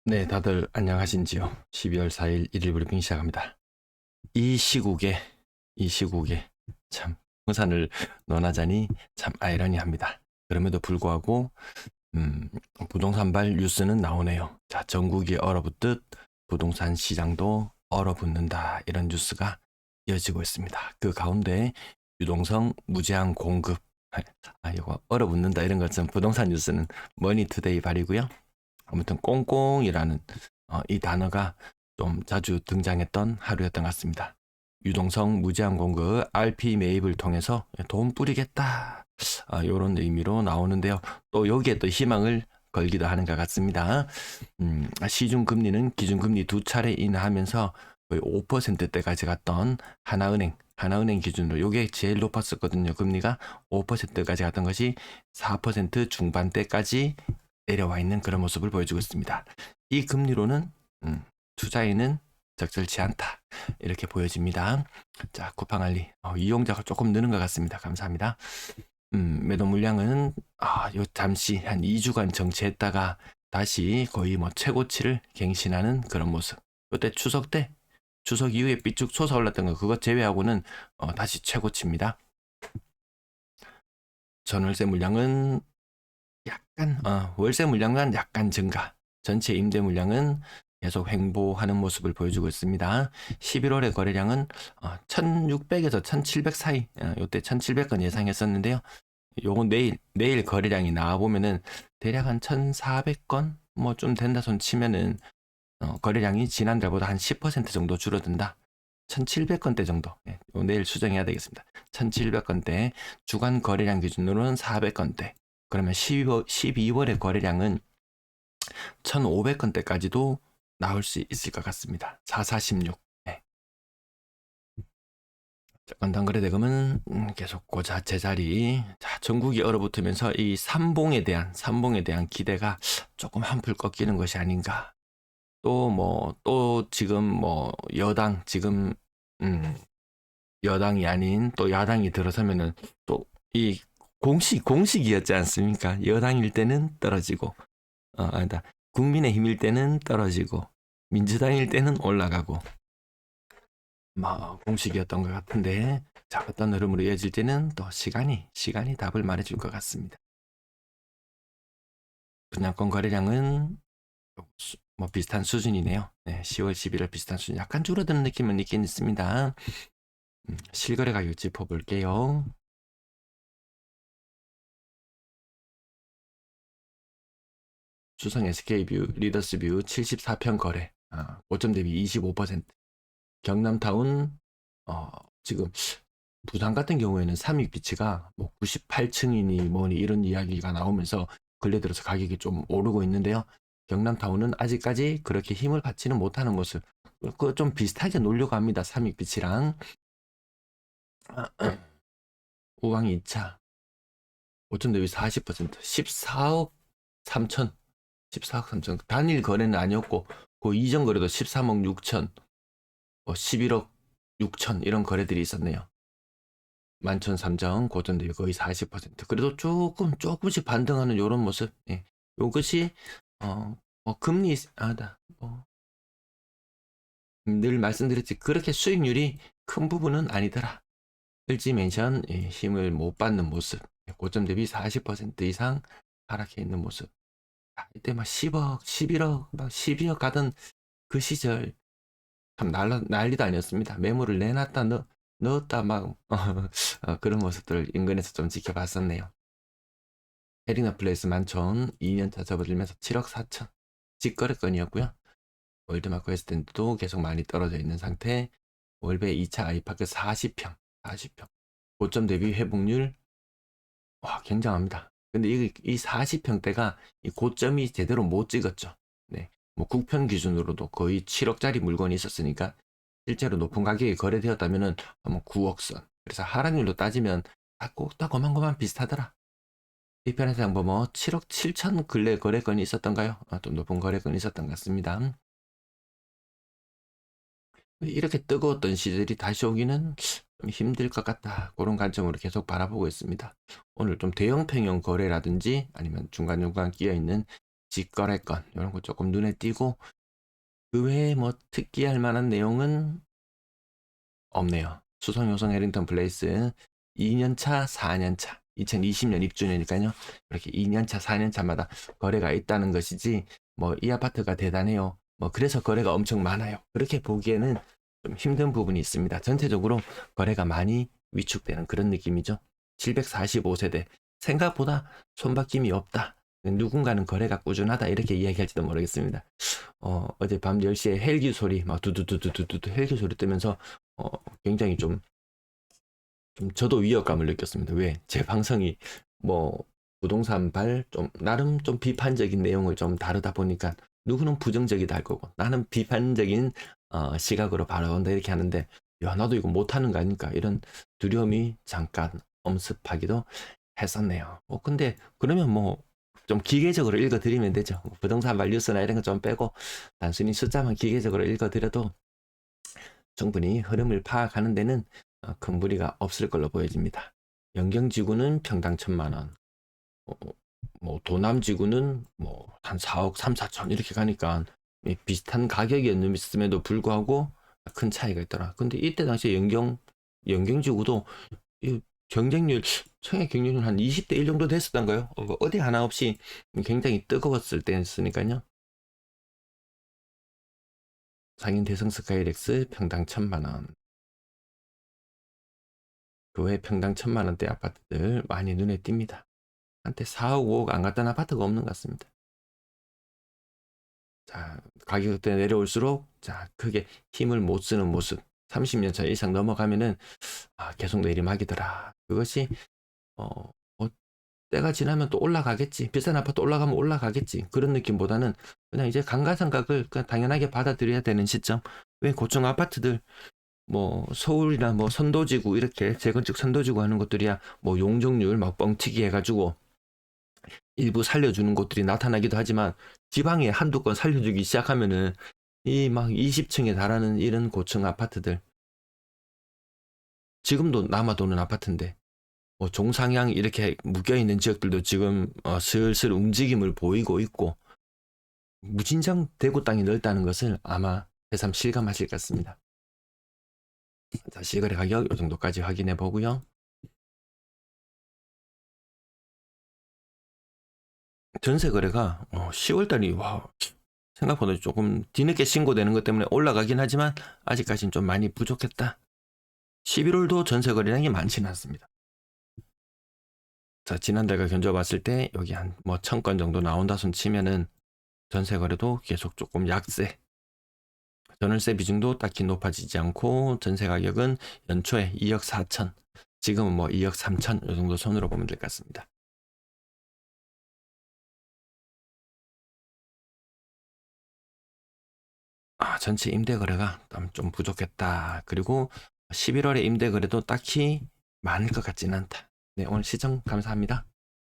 네, 다들 안녕하신지요? 12월 4일 일일 브리핑 시작합니다. 이 시국에, 이 시국에 참 부산을 논하자니 참 아이러니합니다. 그럼에도 불구하고 음, 부동산발 뉴스는 나오네요. 자, 전국이 얼어붙듯 부동산 시장도 얼어붙는다. 이런 뉴스가 이어지고 있습니다. 그 가운데 유동성 무제한 공급, 이거 얼어붙는다 이런 것은 부동산 뉴스는 머니투데이 발이고요. 아무튼 꽁꽁이라는 이 단어가 좀 자주 등장했던 하루였던 것 같습니다. 유동성 무제한 공급 RP 매입을 통해서 돈 뿌리겠다. 이런 의미로 나오는데요. 또 여기에 또 희망을 걸기도 하는 것 같습니다. 시중금리는 기준금리 두 차례 인하하면서 거의 5%대까지 갔던 하나은행 기준으로 요게 제일 높았었거든요. 금리가 5%까지 갔던 것이 4% 중반대까지 내려와 있는 그런 모습을 보여주고 있습니다. 이 금리로는 투자에는 적절치 않다. 이렇게 보여집니다. 자, 쿠팡알리 이용자가 조금 느는 것 같습니다. 감사합니다. 매도 물량은 요 잠시 한 2주간 정체했다가 다시 거의 뭐 최고치를 갱신하는 그런 모습. 그때 추석 이후에 삐쭉 솟아올랐던 거 그것 제외하고는 다시 최고치입니다. 전월세 물량은 약간 월세 물량은 약간 증가. 전체 임대 물량은 계속 횡보하는 모습을 보여주고 있습니다. 11월의 거래량은 1,600에서 1,700 사이, 이때 1,700건 예상했었는데요. 요거 내일 거래량이 나와 보면은 대략 한 1,400건 뭐 좀 된다 손 치면은 거래량이 지난달보다 한 10% 정도 줄어든다. 1,700건대 정도. 내일 수정해야 되겠습니다. 1,700건대 주간 거래량 기준으로는 400건대. 그러면 12월의 거래량은 1,500건대까지도 나올 수 있을 것 같습니다. 4416. 네. 건당거래 대금은 계속 고자 제자리. 자, 전국이 얼어붙으면서 이 삼봉에 대한 기대가 조금 한풀 꺾이는 것이 아닌가. 또 지금 음, 여당이 아닌 또 야당이 들어서면은 또 이 공식이었지 않습니까? 여당일 때는 떨어지고, 아니다. 국민의힘일 때는 떨어지고, 민주당일 때는 올라가고, 공식이었던 것 같은데, 자, 어떤 흐름으로 이어질지는 또 시간이 답을 말해줄 것 같습니다. 분양권 거래량은 뭐 비슷한 수준이네요. 네, 10월, 11월 비슷한 수준. 약간 줄어드는 느낌은 있긴 있습니다. 실거래 가격 짚어볼게요. 주성 SK뷰, 리더스뷰 74평 거래. 고점 대비 25%. 경남타운 지금 부산 같은 경우에는 삼익비치가 뭐 98층이니 뭐니 이런 이야기가 나오면서 근래 들어서 가격이 좀 오르고 있는데요. 경남타운은 아직까지 그렇게 힘을 받지는 못하는 모습. 좀 비슷하게 놀려고 합니다. 삼익비치랑 우왕 2차 고점 대비 40%, 14억 3천, 14억 3천. 단일 거래는 아니었고 그 이전 거래도 13억 6천, 11억 6천 이런 거래들이 있었네요. 만천삼정 고점 대비 거의 40%. 그래도 조금씩 반등하는 이런 모습. 예. 요것이 금리 늘 말씀드렸지 그렇게 수익률이 큰 부분은 아니더라. 을지멘션 힘을 못 받는 모습. 고점 대비 40% 이상 하락해 있는 모습. 이때 막 10억, 11억, 막 12억 가던 그 시절 참 난리도 아니었습니다. 매물을 내놨다 넣었다 막 그런 모습들 인근에서 좀 지켜봤었네요. 에리나 플레이스 만촌 2년차 접어들면서 7억 4천 직거래건이었고요. 월드마크 웨스트엔드도 계속 많이 떨어져 있는 상태. 월베 2차 아이파크 40평 고점 대비 회복률 굉장합니다. 근데 이 40평대가 이 고점이 제대로 못 찍었죠. 네. 뭐 국평 기준으로도 거의 7억짜리 물건이 있었으니까 실제로 높은 가격에 거래되었다면은 아마 9억 선. 그래서 하락률로 따지면 다 고만고만 비슷하더라. 이 편에서 뭐 7억 7천 근래 거래건이 있었던가요? 좀 높은 거래건이 있었던 것 같습니다. 이렇게 뜨거웠던 시절이 다시 오기는 좀 힘들 것 같다. 그런 관점으로 계속 바라보고 있습니다. 오늘 좀 대형 평형 거래라든지 아니면 중간중간 끼어 있는 직거래권 이런 거 조금 눈에 띄고 그 외에 뭐 특기할 만한 내용은 없네요. 수성 요성 해링턴 플레이스 2년차, 4년차, 2020년 입주니까요. 이렇게 2년차, 4년차마다 거래가 있다는 것이지 뭐 이 아파트가 대단해요. 뭐 그래서 거래가 엄청 많아요. 그렇게 보기에는 좀 힘든 부분이 있습니다. 전체적으로 거래가 많이 위축되는 그런 느낌이죠. 745세대 생각보다 손바뀜이 없다. 누군가는 거래가 꾸준하다 이렇게 이야기할지도 모르겠습니다. 어제 밤 10시에 헬기 소리 막 두두두두두두 헬기 소리 뜨면서 굉장히 좀 저도 위협감을 느꼈습니다. 왜? 제 방송이 뭐 부동산 좀 나름 좀 비판적인 내용을 좀 다루다 보니까 누구는 부정적이다 할 거고 나는 비판적인 시각으로 바라본다 이렇게 하는데 야 나도 이거 못하는 거 아닐까 이런 두려움이 잠깐 엄습하기도 했었네요. 근데 그러면 뭐 좀 기계적으로 읽어드리면 되죠. 부동산 발뉴스나 이런 거 좀 빼고 단순히 숫자만 기계적으로 읽어드려도 충분히 흐름을 파악하는 데는 큰 무리가 없을 걸로 보여집니다. 연경지구는 평당 1,000만 원, 뭐 도남지구는 뭐 한 4억 3, 4천 이렇게 가니까 비슷한 가격이었음에도 불구하고 큰 차이가 있더라. 근데 이때 당시에 연경지구도 이 경쟁률 청약 경쟁률 한 20대 1 정도 됐었던가요? 어디 하나 없이 굉장히 뜨거웠을 때였으니까요. 상인 대성 스카이렉스 평당 1,000만 원. 교외 평당 1,000만 원대 아파트들 많이 눈에 띕니다. 한때 4억, 5억 안 갔던 아파트가 없는 것 같습니다. 자, 가격대 내려올수록 자, 크게 힘을 못 쓰는 모습. 30년 차 이상 넘어가면은 계속 내리막이더라. 그것이 때가 지나면 또 올라가겠지. 비싼 아파트 올라가면 올라가겠지. 그런 느낌보다는 그냥 이제 감가상각을 그냥 당연하게 받아들여야 되는 시점. 왜 고층 아파트들 뭐 서울이나 뭐 선도지구 이렇게 재건축 선도지구 하는 것들이야 뭐 용적률 막 뻥튀기 해가지고 일부 살려주는 곳들이 나타나기도 하지만 지방에 한두 건 살려주기 시작하면은 이 막 20층에 달하는 이런 고층 아파트들 지금도 남아도는 아파트인데 뭐 종상향 이렇게 묶여있는 지역들도 지금 슬슬 움직임을 보이고 있고 무진장 대구 땅이 넓다는 것을 아마 새삼 실감하실 것 같습니다. 자, 실거래 가격 이 정도까지 확인해 보고요. 전세 거래가 10월 달이 와 생각보다 조금 뒤늦게 신고되는 것 때문에 올라가긴 하지만 아직까지는 좀 많이 부족했다. 11월도 전세 거래량이 많지는 않습니다. 자, 지난달과 견줘봤을 때 여기 한 뭐 1,000건 정도 나온다 손 치면은 전세 거래도 계속 조금 약세. 전월세 비중도 딱히 높아지지 않고 전세 가격은 연초에 2억 4천, 지금은 뭐 2억 3천 이 정도 손으로 보면 될 것 같습니다. 전체 임대 거래가 좀 부족했다. 그리고 11월에 임대 거래도 딱히 많을 것 같지는 않다. 네, 오늘 시청 감사합니다.